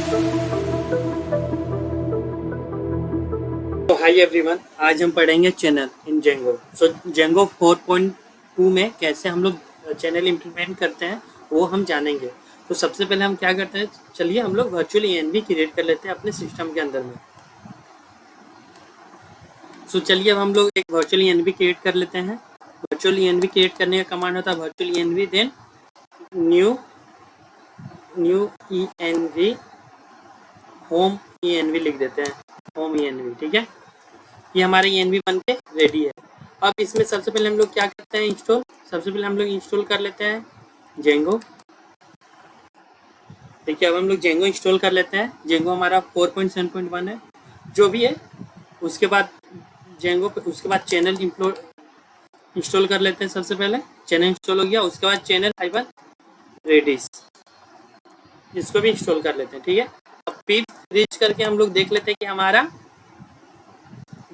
तो hi everyone, आज हम पढ़ेंगे चैनल इन जेंगो। जेंगो 4.2 में कैसे हम लोग चैनल इम्प्लीमेंट करते हैं वो हम जानेंगे। तो सबसे पहले हम क्या करते हैं, चलिए हम लोग वर्चुअल ENV क्रिएट कर लेते हैं अपने सिस्टम के अंदर में। चलिए अब हम लोग एक वर्चुअल ENV क्रिएट कर लेते हैं। वर्चुअल ENV क्रिएट करने का कमांड होता है virtual ENV then new ENV home ENV लिख देते हैं, होम ENV। ठीक है, ये हमारा ENV बन के रेडी है। अब इसमें सबसे पहले हम लोग क्या करते हैं, इंस्टॉल। सबसे पहले हम लोग इंस्टॉल कर लेते हैं जेंगो। देखिए अब हम लोग जेंगो इंस्टॉल कर लेते हैं। जेंगो हमारा 4.7.1 है, जो भी है। उसके बाद जेंगो पे उसके बाद चैनल इंस्टॉल कर लेते हैं। सबसे पहले चैनल इंस्टॉल हो गया, उसके बाद चैनल हाइफन रेडिस, इसको भी इंस्टॉल कर लेते हैं। ठीक है, अब पिप रीच करके हम लोग देख लेते हैं कि हमारा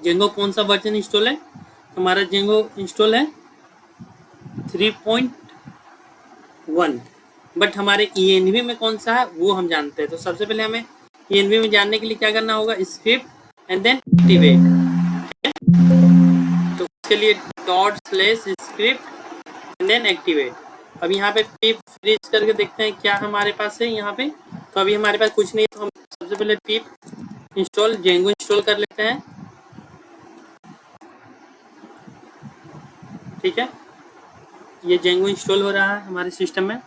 जेंगो कौन सा वर्जन इंस्टॉल है। हमारा जेंगो इंस्टॉल है 3.1, बट हमारे ENV में कौन सा है वो हम जानते हैं। तो सबसे पहले हमें ENV में जानने के लिए क्या करना होगा, स्क्रिप्ट एंड देन एक्टिवेट। तो उसके लिए ./script एंड देन एक्टिवेट। अब यहाँ पे पिप फ्रीज करके देखते हैं क्या हमारे पास है यहाँ पे। तो अभी हमारे पास कुछ नहीं है, तो हम सबसे पहले पिप इंस्टॉल जेंगो इंस्टॉल कर लेते हैं। ठीक है, ये जेंगो इंस्टॉल हो रहा है हमारे सिस्टम में।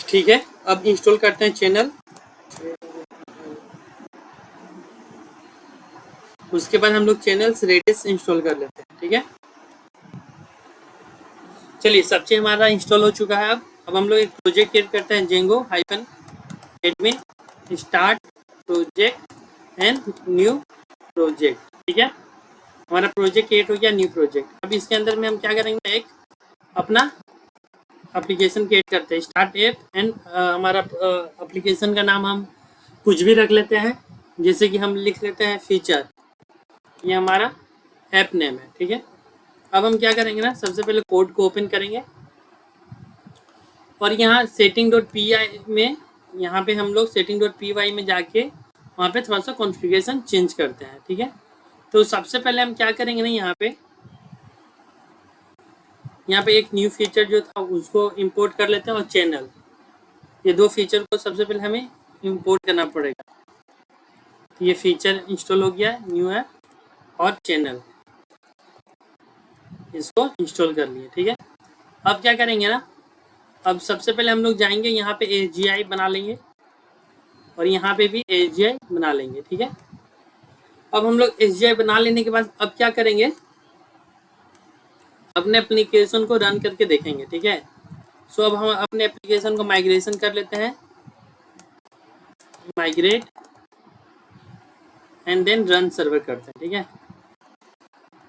ठीक है, अब इंस्टॉल करते हैं चैनल। उसके बाद हम लोग चैनल्स रेडिस इंस्टॉल कर लेते हैं। ठीक है, चलिए सब चीज हमारा इंस्टॉल हो चुका है। अब हम लोग एक प्रोजेक्ट क्रिएट करते हैं, Django hyphen admin start project and new project. ठीक है, हमारा प्रोजेक्ट क्रिएट हो गया, न्यू प्रोजेक्ट। अब इसके अंदर में हम क्या करेंगे, एक अपना एप्लीकेशन क्रिएट करते हैं, स्टार्ट ऐप एंड हमारा एप्लीकेशन का नाम हम कुछ भी रख लेते हैं, जैसे कि हम लिख लेते हैं फीचर। ये हमारा ऐप नेम है। ठीक है, अब हम क्या करेंगे ना, सबसे पहले कोड को ओपन करेंगे और यहाँ setting.py में, यहाँ पे हम लोग setting.py में जाके वहाँ पे थोड़ा सा कॉन्फ़िगरेशन चेंज करते हैं। ठीक है, तो सबसे पहले हम क्या करेंगे ना, यहाँ पे एक न्यू फीचर जो था उसको इंपोर्ट कर लेते हैं, और चैनल, ये दो फीचर को सबसे पहले हमें इंपोर्ट करना पड़ेगा। तो ये फीचर इंस्टॉल हो गया, न्यू ऐप और चैनल, इसको इंस्टॉल कर लिए। ठीक है, अब क्या करेंगे ना, अब सबसे पहले हम लोग जाएंगे यहाँ पे AGI बना लेंगे, और यहाँ पे भी AGI बना लेंगे। ठीक है, अब हम लोग AGI बना लेने के बाद अब क्या करेंगे, अपने एप्लीकेशन को रन करके देखेंगे। ठीक है, सो अब हम अपने एप्लीकेशन को माइग्रेशन कर लेते हैं, migrate and then run server करते हैं। ठीक है,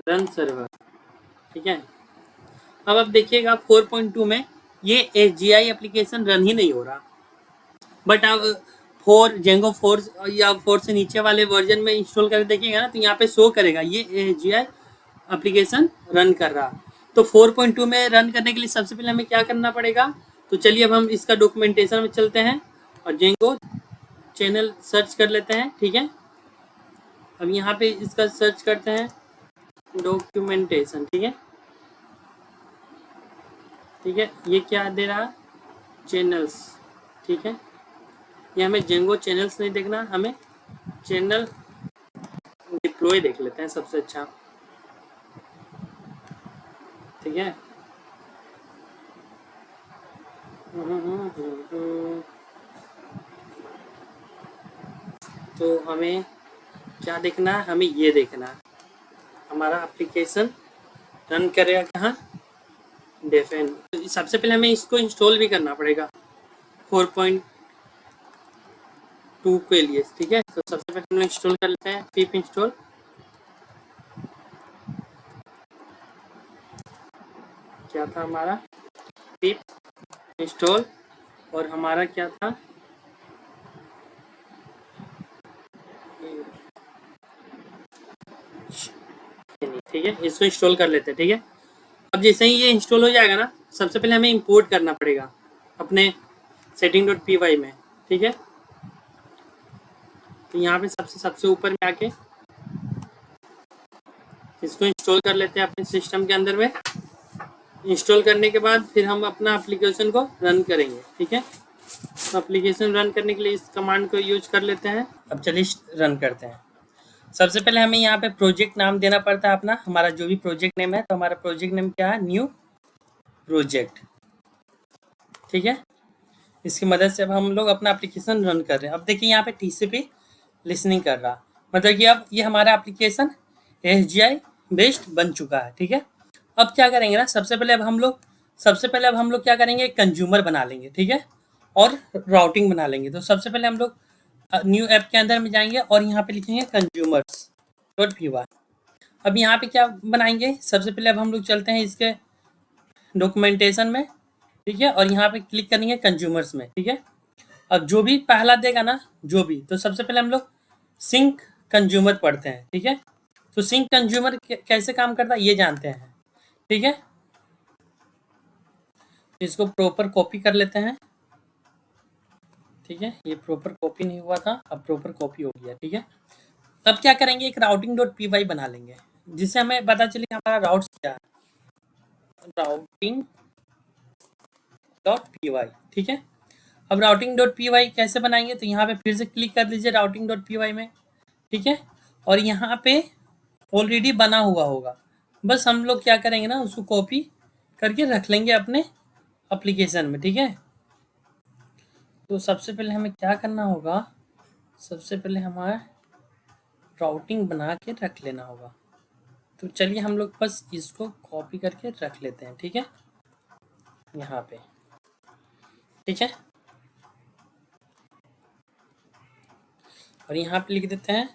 रन सर्वर। ठीक है, अब देखिएगा 4.2 में ये AGI एप्लीकेशन रन ही नहीं हो रहा, बट अब जेंगो 4 या 4 से नीचे वाले वर्जन में इंस्टॉल करके देखिएगा ना, तो यहाँ पे शो करेगा ये AGI एप्लीकेशन रन कर रहा। तो 4.2 में रन करने के लिए सबसे पहले हमें क्या करना पड़ेगा, तो चलिए अब हम इसका डॉक्यूमेंटेशन में चलते हैं और जेंगो चैनल सर्च कर लेते हैं। ठीक है, अब यहाँ पे इसका सर्च करते हैं डॉक्यूमेंटेशन। ठीक है, ठीक है, ये क्या दे रहा, चैनल्स। ठीक है, ये हमें जेंगो चैनल्स नहीं देखना, हमें चैनल डिप्लॉय देख लेते हैं सबसे अच्छा। ठीक है, तो हमें क्या देखना है, हमें ये देखना है हमारा एप्लीकेशन रन करेगा कहाँ, डेफिन। तो सबसे पहले हमें इसको इंस्टॉल भी करना पड़ेगा 4.2 के लिए। ठीक है, तो सबसे पहले हम लोग इंस्टॉल कर लेते हैं, पिप इंस्टॉल। क्या था हमारा, पिप इंस्टॉल, और हमारा क्या था, ठीक है, इसको इंस्टॉल कर लेते हैं। ठीक है, अब जैसे ही ये इंस्टॉल हो जाएगा ना, सबसे पहले हमें इंपोर्ट करना पड़ेगा अपने setting.py में। ठीक है, तो यहाँ पे सबसे ऊपर में आके इसको इंस्टॉल कर लेते हैं अपने सिस्टम के अंदर में। इंस्टॉल करने के बाद फिर हम अपना एप्लीकेशन को रन करेंगे, ठीक है। तो एप्लीकेशन रन करने के लिए इस कमांड को यूज कर लेते हैं। अब चलिए रन करते हैं। सबसे पहले हमें यहाँ पे प्रोजेक्ट नाम देना पड़ता है अपना, हमारा जो भी प्रोजेक्ट नेम है। तो हमारा प्रोजेक्ट नेम क्या है, न्यू प्रोजेक्ट, ठीक है। इसकी मदद से अब हम लोग अपना एप्लीकेशन रन कर रहे हैं। अब देखिए यहाँ पे टीसीपी लिसनिंग कर रहा, मतलब कि अब ये हमारा एप्लीकेशन एसजीआई बेस्ड बन चुका है, ठीक है। अब क्या करेंगे ना, सबसे पहले अब हम लोग क्या करेंगे, कंज्यूमर बना लेंगे, ठीक है, और राउटिंग बना लेंगे। तो सबसे पहले हम लोग न्यू ऐप के अंदर में जाएंगे और यहाँ पे लिखेंगे कंज्यूमर्स डॉट पी। अब यहाँ पे क्या बनाएंगे, सबसे पहले अब हम लोग चलते हैं इसके डॉक्यूमेंटेशन में, ठीक है, और यहाँ पे क्लिक करेंगे कंज्यूमर्स में, ठीक है। अब जो भी पहला देगा ना, जो भी, तो सबसे पहले हम लोग सिंक कंज्यूमर पढ़ते हैं, ठीक है। तो सिंक कंज्यूमर कैसे काम करता है ये जानते हैं, ठीक है। इसको प्रॉपर कॉपी कर लेते हैं, ठीक है। ये प्रॉपर कॉपी नहीं हुआ था, अब प्रॉपर कॉपी हो गया, ठीक है। अब क्या करेंगे, एक राउटिंग डॉट पी वाई बना लेंगे, जिससे हमें पता चले कि हमारा राउट्स क्या है, राउटिंग डॉट पी वाई, ठीक है। अब राउटिंग डॉट पी वाई कैसे बनाएंगे, तो यहाँ पे फिर से क्लिक कर दीजिए राउटिंग डॉट पी वाई में, ठीक है। और यहाँ पे ऑलरेडी बना हुआ होगा, बस हम लोग क्या करेंगे ना, उसको कॉपी करके रख लेंगे अपने एप्लीकेशन में, ठीक है। तो सबसे पहले हमें क्या करना होगा, सबसे पहले हमारा राउटिंग बना के रख लेना होगा। तो चलिए हम लोग बस इसको कॉपी करके रख लेते हैं, ठीक है, यहाँ पे, ठीक है। और यहाँ पे लिख देते हैं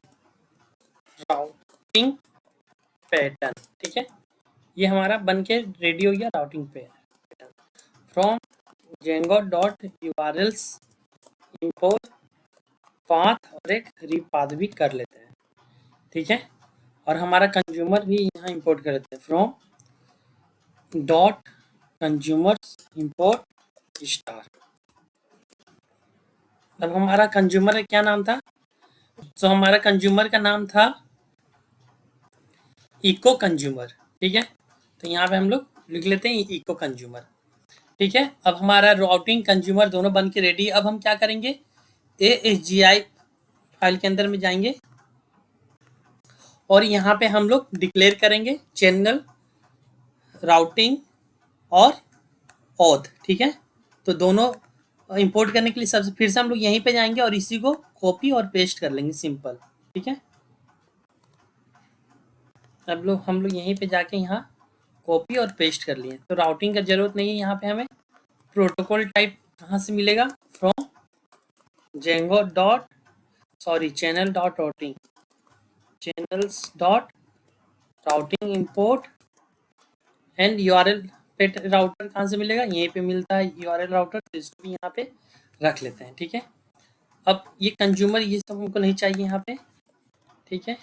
राउटिंग पैटर्न, ठीक है। ये हमारा बन के रेडी हो गया routing pattern. From Django dot URLs import path और एक रिपाथ भी कर लेते हैं, ठीक है। और हमारा कंज्यूमर भी यहाँ इंपोर्ट कर लेते हैं, from dot consumers import star. अब हमारा कंज्यूमर का क्या नाम था, तो हमारा कंज्यूमर का नाम था इको कंज्यूमर, ठीक है। तो यहाँ पे हम लोग लिख लेते हैं इको कंज्यूमर, ठीक है। अब हमारा राउटिंग कंज्यूमर दोनों बन के रेडी। अब हम क्या करेंगे, ASGI फाइल के अंदर में जाएंगे और यहाँ पे हम लोग डिक्लेयर करेंगे चैनल, राउटिंग और ऑथ, ठीक है। तो दोनों इंपोर्ट करने के लिए सबसे फिर से हम लोग यहीं पे जाएंगे और इसी को कॉपी और पेस्ट कर लेंगे, सिंपल, ठीक है। अब लोग हम लोग यहीं पे जाके यहाँ कॉपी और पेस्ट कर लिए। तो राउटिंग का जरूरत नहीं है, यहाँ पे हमें प्रोटोकॉल टाइप कहाँ से मिलेगा, from Django dot channel dot routing, channels dot routing import and URL pet router कहाँ से मिलेगा, यहीं पे मिलता है यूआरएल राउटर, तो इसको भी यहाँ पे रख लेते हैं, ठीक है। अब ये कंज्यूमर ये सब हमको नहीं चाहिए यहाँ पे, ठीक है,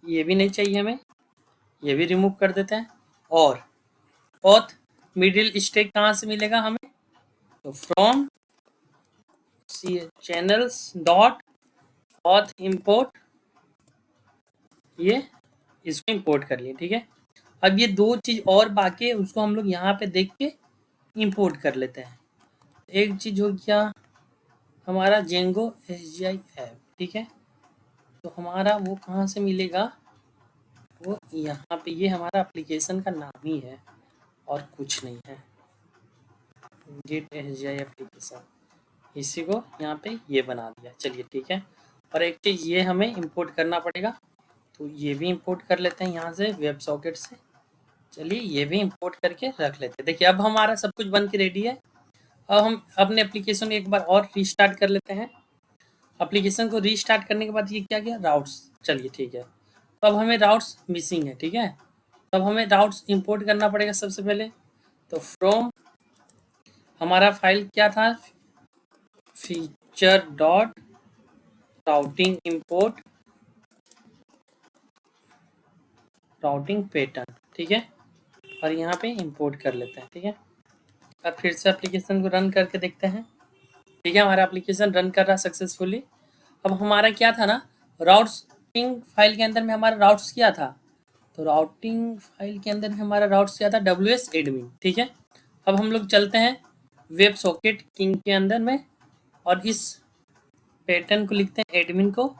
ये भी नहीं चाहिए हमें, ये भी रिमूव कर देते हैं। और ऑथ मिडिल स्टेक कहाँ से मिलेगा हमें, तो from channels dot auth import, ये इसको इंपोर्ट कर लिए, ठीक है। अब ये दो चीज और बाकी है, उसको हम लोग यहाँ पे देख के इंपोर्ट कर लेते हैं। एक चीज हो गया हमारा जेंगो एसजीआई ऐप, ठीक है। तो हमारा वो कहाँ से मिलेगा, वो यहाँ पे, ये हमारा एप्लीकेशन का नाम ही है और कुछ नहीं है, गेट एसजीआई एप्लीकेशन, इसी को यहाँ पे ये बना दिया, चलिए ठीक है। और एक चीज़ ये हमें इंपोर्ट करना पड़ेगा, तो ये भी इंपोर्ट कर लेते हैं यहाँ से वेब सॉकेट से, चलिए ये भी इंपोर्ट करके रख लेते हैं। देखिए अब हमारा सब कुछ बन के रेडी है। अब हम अपने एप्लीकेशन एक बार और रीस्टार्ट कर लेते हैं। एप्लीकेशन को रीस्टार्ट करने के बाद ये क्या गया, राउट्स, चलिए ठीक है। तो अब हमें राउट्स मिसिंग है, ठीक है। तो अब हमें राउट्स इंपोर्ट करना पड़ेगा सबसे पहले। तो फ्रॉम हमारा फाइल क्या था, feature dot routing import routing pattern, ठीक है। और यहाँ पे इंपोर्ट कर लेते हैं, ठीक है। अब फिर से एप्लीकेशन को रन करके देखते हैं, ठीक है। हमारा एप्लीकेशन रन कर रहा है सक्सेसफुली। अब हमारा क्या था ना, राउटिंग फाइल के अंदर में हमारा राउट्स क्या था, तो राउटिंग फाइल के अंदर में हमारा राउट्स क्या था, WS एडमिन। ठीक है, अब हम लोग चलते हैं वेब सॉकेट किंग के अंदर में और इस पैटर्न को लिखते हैं एडमिन को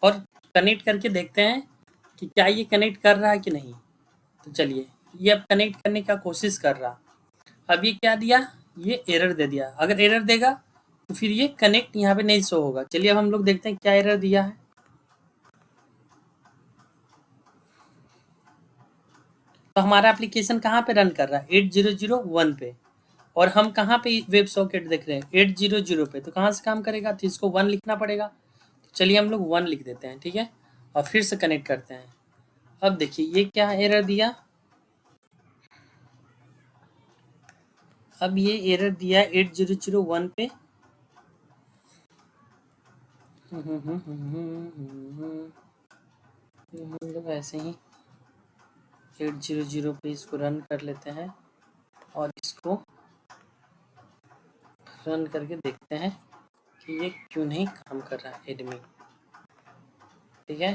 और कनेक्ट करके देखते हैं कि क्या ये कनेक्ट कर रहा है कि नहीं। तो चलिए, ये अब कनेक्ट करने का कोशिश कर रहा। अब ये क्या दिया, ये एरर दे दिया। अगर एरर देगा तो फिर ये कनेक्ट यहाँ पे नहीं शो होगा। चलिए अब हम लोग देखते हैं क्या एरर दिया है। तो हमारा एप्लीकेशन कहाँ पे रन कर रहा है, 8001 पे, और हम कहाँ पे वेब सॉकेट देख रहे हैं, 800 पे। तो कहाँ से काम करेगा, तो इसको 1 लिखना पड़ेगा। तो चलिए हम लोग 1 लिख देते हैं। ठीक है, और फिर से कनेक्ट करते हैं। अब देखिए ये क्या एरर दिया, अब ये एरर दिया 8001 पे। हम लोग ऐसे ही 800 पे इसको रन कर लेते हैं और इसको रन करके देखते हैं कि ये क्यों नहीं काम कर रहा है एडमिन। ठीक है,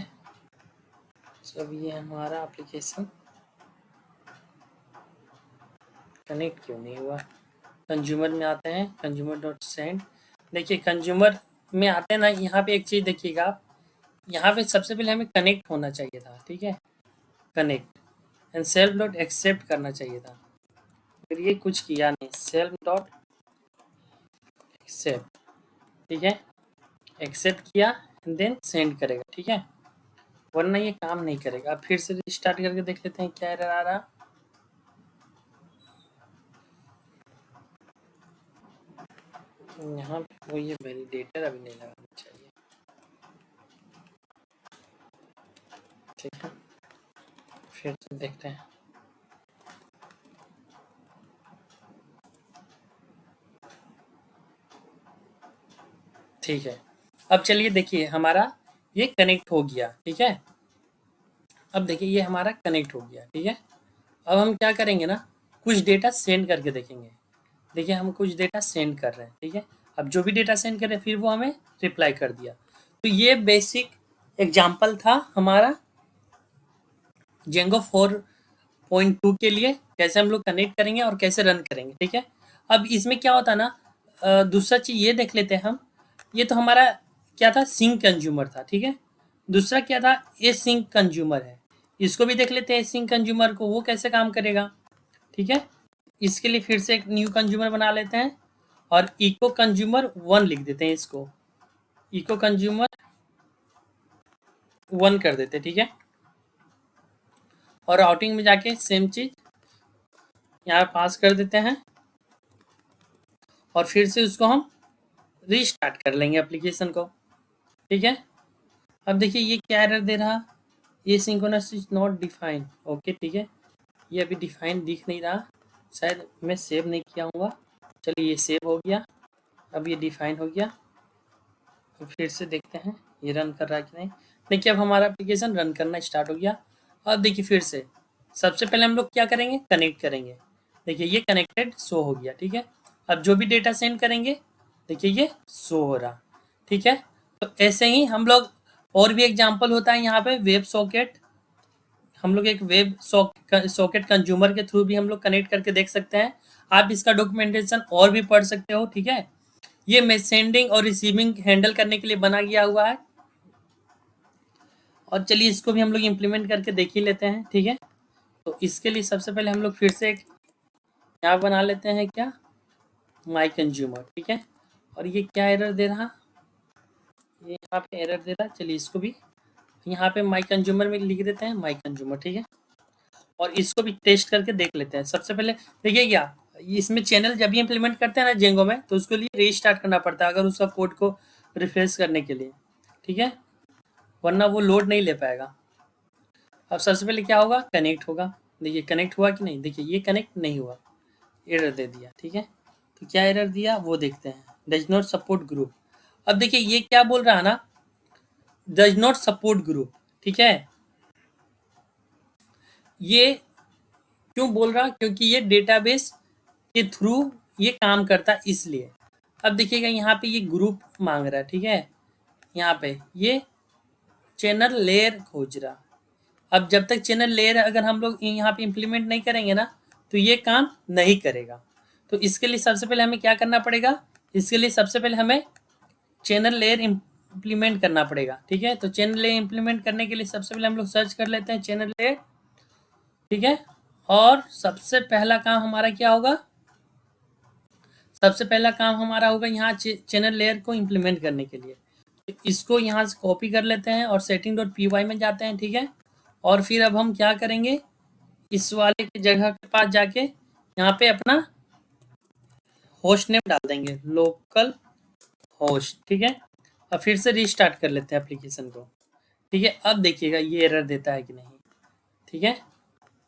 तो अब ये हमारा एप्लीकेशन कनेक्ट क्यों नहीं हुआ। कंज्यूमर में आते हैं, कंज्यूमर डॉट सेंड। देखिए कंज्यूमर में आते हैं ना, यहाँ पे एक चीज़ देखिएगा आप, यहाँ पे सबसे पहले हमें कनेक्ट होना चाहिए था। ठीक है, connect and self dot accept करना चाहिए था, फिर ये कुछ किया नहीं, सेल्फ डॉट एक्सेप्ट। ठीक है, एक्सेप्ट किया एंड देन सेंड करेगा। ठीक है, वरना ये काम नहीं करेगा। अब फिर से रिस्टार्ट करके देख लेते हैं क्या एरर आ रहा। यहाँ पे वो ये वैलिडेटर अभी नहीं लगाना चाहिए। ठीक है, फिर से देखते हैं। ठीक है, अब चलिए देखिए हमारा ये कनेक्ट हो गया। ठीक है, अब देखिए ये हमारा कनेक्ट हो गया। ठीक है, अब हम क्या करेंगे ना, कुछ डेटा सेंड करके देखेंगे। देखिए हम कुछ डेटा सेंड कर रहे हैं। ठीक है, अब जो भी डेटा सेंड कर रहे हैं फिर वो हमें रिप्लाई कर दिया। तो ये बेसिक एग्जाम्पल था हमारा जेंगो 4.2 के लिए, कैसे हम लोग कनेक्ट करेंगे और कैसे रन करेंगे। ठीक है, अब इसमें क्या होता ना, दूसरा चीज़ ये देख लेते हैं हम। ये तो हमारा क्या था, सिंक कंज्यूमर था। ठीक है, दूसरा क्या था, ए सिंक कंज्यूमर है। इसको भी देख लेते हैं, सिंक कंज्यूमर को वो कैसे काम करेगा। ठीक है, इसके लिए फिर से एक न्यू कंज्यूमर बना लेते हैं और इको कंज्यूमर 1 लिख देते हैं, इसको इको कंज्यूमर 1 कर देते हैं। ठीक है, और राउटिंग में जाके सेम चीज़ यहाँ पास कर देते हैं और फिर से उसको हम रीस्टार्ट कर लेंगे एप्लीकेशन को। ठीक है, अब देखिए ये क्या एरर दे रहा, ये synchronous is not define. Okay ठीक है, ये अभी डिफाइन दिख नहीं रहा, शायद मैं सेव नहीं किया हूँ। चलिए ये सेव हो गया, अब ये डिफाइन हो गया। अब फिर से देखते हैं ये रन कर रहा है कि नहीं। देखिए अब हमारा एप्लीकेशन रन करना स्टार्ट हो गया। अब देखिए फिर से सबसे पहले हम लोग क्या करेंगे, कनेक्ट करेंगे। देखिए ये कनेक्टेड शो हो गया। ठीक है, अब जो भी डेटा सेंड करेंगे देखिए ये शो हो रहा। ठीक है, तो ऐसे ही हम लोग और भी एग्जांपल होता है यहाँ पे वेब सॉकेट, हम लोग एक वेब सॉकेट कंज्यूमर के थ्रू भी हम लोग कनेक्ट करके देख सकते हैं। आप इसका डॉक्यूमेंटेशन और भी पढ़ सकते हो। ठीक है, ये मैं सेंडिंग और रिसीविंग हैंडल करने के लिए बना गया हुआ है। और चलिए इसको भी हम लोग इम्प्लीमेंट करके देख ही लेते हैं। ठीक है, तो इसके लिए सबसे पहले हम लोग फिर से एक यहाँ बना लेते हैं, क्या, माई कंज्यूमर। ठीक है, और ये क्या एरर दे रहा, ये यहाँ पे एरर दे रहा। चलिए इसको भी यहाँ पे माई कंज्यूमर में लिख देते हैं, माई कंज्यूमर। ठीक है, और इसको भी टेस्ट करके देख लेते हैं। सबसे पहले देखिए क्या, इसमें चैनल जब भी इम्प्लीमेंट करते हैं ना जेंगो में, तो उसके लिए रीस्टार्ट करना पड़ता है अगर उसका कोड को रिफ्रेश करने के लिए। ठीक है, वरना वो लोड नहीं ले पाएगा। अब सबसे पहले क्या होगा, कनेक्ट होगा। देखिए कनेक्ट हुआ कि नहीं, देखिए ये कनेक्ट नहीं हुआ, एरर दे दिया। ठीक है, तो क्या एरर दिया वो देखते हैं, डज नॉट सपोर्ट ग्रुप। अब देखिए ये क्या बोल रहा है ना, डज नॉट सपोर्ट ग्रुप। ठीक है, ये क्यों बोल रहा, क्योंकि ये डेटाबेस के थ्रू ये काम करता है इसलिए। अब देखिएगा यहाँ पे ये ग्रुप मांग रहा है, ठीक है, यहाँ पे ये चैनल लेयर खोज रहा। अब जब तक चैनल लेयर अगर हम लोग यहाँ पे इम्प्लीमेंट नहीं करेंगे ना तो ये काम नहीं करेगा। तो इसके लिए सबसे पहले हमें क्या करना पड़ेगा, इसके लिए सबसे पहले हमें चैनल लेयर इम्प्लीमेंट करना पड़ेगा, ठीक है। तो चैनल लेयर इम्प्लीमेंट करने के लिए सबसे पहले हम लोग सर्च कर लेते हैं चैनल लेयर, ठीक है। और सबसे पहला काम हमारा क्या होगा, सबसे पहला काम हमारा होगा यहाँ चैनल लेयर को इम्प्लीमेंट करने के लिए। तो इसको यहाँ से कॉपी कर लेते हैं और setting.py में जाते हैं, ठीक है। और फिर अब हम क्या करेंगे, इस वाले की जगह के पास जाके यहाँ पे अपना होस्ट नेम डाल देंगे, लोकल होस्ट, ठीक है। अब फिर से रीस्टार्ट कर लेते हैं एप्लीकेशन को, ठीक है। अब देखिएगा ये एरर देता है कि नहीं, ठीक है।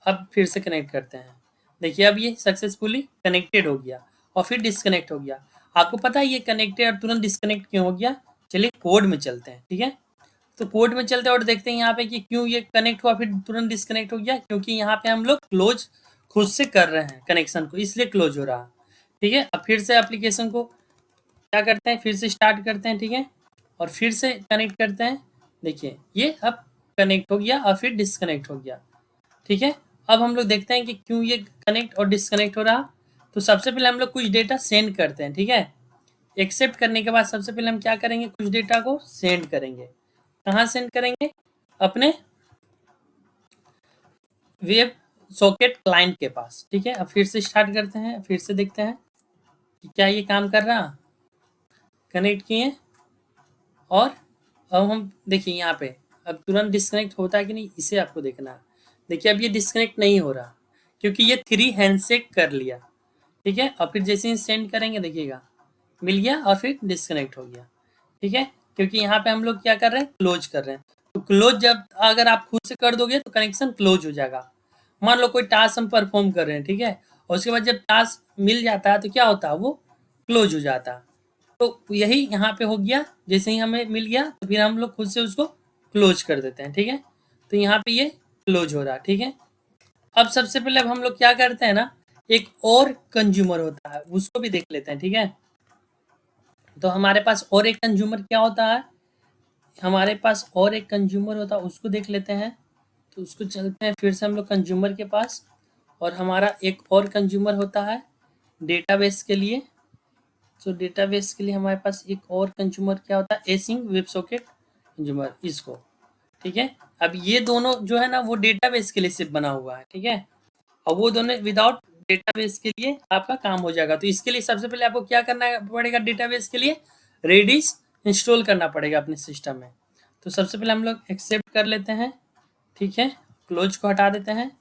अब फिर से कनेक्ट करते हैं, देखिए अब ये सक्सेसफुली कनेक्टेड हो गया और फिर डिस्कनेक्ट हो गया। आपको पता है ये कनेक्टेड और तुरंत डिस्कनेक्ट क्यों हो गया, चलिए कोड में चलते हैं, ठीक है। तो कोड में चलते हैं और देखते हैं यहाँ पे कि क्यों ये कनेक्ट हुआ फिर तुरंत डिस्कनेक्ट हो गया, क्योंकि यहाँ पे हम लोग क्लोज खुद से कर रहे हैं कनेक्शन को, इसलिए क्लोज हो रहा, ठीक है। अब फिर से एप्लीकेशन को क्या करते हैं, फिर से स्टार्ट करते हैं, ठीक है। और फिर से कनेक्ट करते हैं, देखिए ये अब कनेक्ट हो गया और फिर डिस्कनेक्ट हो गया, ठीक है। अब हम लोग देखते हैं कि क्यों ये कनेक्ट और डिस्कनेक्ट हो रहा। तो सबसे पहले हम लोग कुछ डेटा सेंड करते हैं, ठीक है। एक्सेप्ट करने के बाद सबसे पहले हम क्या करेंगे, कुछ डेटा को सेंड करेंगे। कहाँ सेंड करेंगे, अपने वेब सॉकेट क्लाइंट के पास, ठीक है। अब फिर से स्टार्ट करते हैं, फिर से देखते हैं कि क्या ये काम कर रहा, कनेक्ट किए और अब हम देखिए यहाँ पे अब तुरंत डिस्कनेक्ट होता है कि नहीं, इसे आपको देखना है। देखिए अब ये डिस्कनेक्ट नहीं हो रहा क्योंकि ये 3 हैंडशेक कर लिया, ठीक है। और फिर जैसे ही सेंड करेंगे देखिएगा मिल गया और फिर डिस्कनेक्ट हो गया, ठीक है। क्योंकि यहाँ पे हम लोग क्या कर रहे हैं, क्लोज कर रहे हैं। तो क्लोज जब अगर आप खुद से कर दोगे तो कनेक्शन क्लोज हो जाएगा। मान लो कोई टास्क हम परफॉर्म कर रहे हैं, ठीक है, और उसके बाद जब टास्क मिल जाता है तो क्या होता है, वो क्लोज हो जाता है। तो यही यहाँ पे हो गया, जैसे ही हमें मिल गया तो फिर हम लोग खुद से उसको क्लोज कर देते हैं, ठीक है। तो यहाँ पे ये क्लोज हो रहा, ठीक है। अब सबसे पहले अब हम लोग क्या करते हैं ना, एक और कंज्यूमर होता है उसको भी देख लेते हैं, ठीक है। तो हमारे पास और एक कंज्यूमर क्या होता है, हमारे पास और एक कंज्यूमर होता है उसको देख लेते हैं। तो उसको चलते हैं फिर से हम लोग कंज्यूमर के पास, और हमारा एक और कंज्यूमर होता है डेटाबेस के लिए। तो डेटाबेस के लिए हमारे पास एक और कंज्यूमर क्या होता है, एसिंग वेब सॉकेट कंज्यूमर, इसको, ठीक है। अब ये दोनों जो है ना वो डेटाबेस के लिए सिर्फ बना हुआ है, ठीक है। और वो दोनों विदाउट डेटाबेस के लिए आपका काम हो जाएगा। तो इसके लिए सबसे पहले आपको क्या करना पड़ेगा, डेटाबेस के लिए रेडिस इंस्टॉल करना पड़ेगा अपने सिस्टम में। तो सबसे पहले हम लोग एक्सेप्ट कर लेते हैं, ठीक है, क्लोज को हटा देते हैं।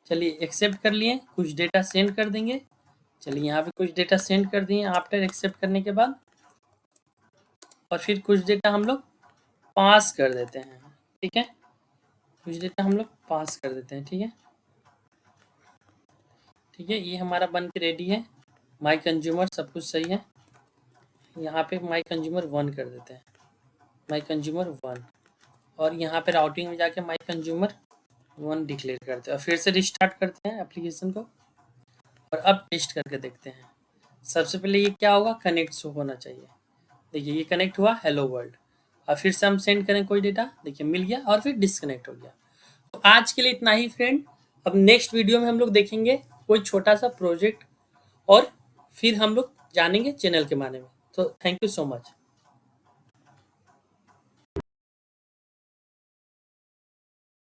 चलिए एक्सेप्ट कर लिए, कुछ डेटा सेंड कर देंगे। चलिए यहाँ पे कुछ डेटा सेंड कर दिए आफ्टर एक्सेप्ट करने के बाद, और फिर कुछ डेटा हम लोग पास कर देते हैं, ठीक है। कुछ डेटा हम लोग पास कर देते हैं, ठीक है, ठीक है। ये हमारा बन के रेडी है, माई कंज्यूमर सब कुछ सही है। यहाँ पे माई कंज्यूमर 1 कर देते हैं, माई कंज्यूमर 1, और यहाँ पे राउटिंग में जाके माई कंज्यूमर 1 डिक्लेयर करते हैं और फिर से रिस्टार्ट करते हैं एप्लीकेशन को। और अब टेस्ट करके देखते हैं। सबसे पहले ये क्या होगा, कनेक्ट होना चाहिए। देखिए ये कनेक्ट हुआ, हेलो वर्ल्ड। और फिर से हम सेंड करें कोई डेटा, देखिए मिल गया और फिर डिस्कनेक्ट हो गया। तो आज के लिए इतना ही फ्रेंड। अब नेक्स्ट वीडियो में हम लोग देखेंगे कोई छोटा सा प्रोजेक्ट और फिर हम लोग जानेंगे चैनल के बारे में। तो थैंक यू सो मच।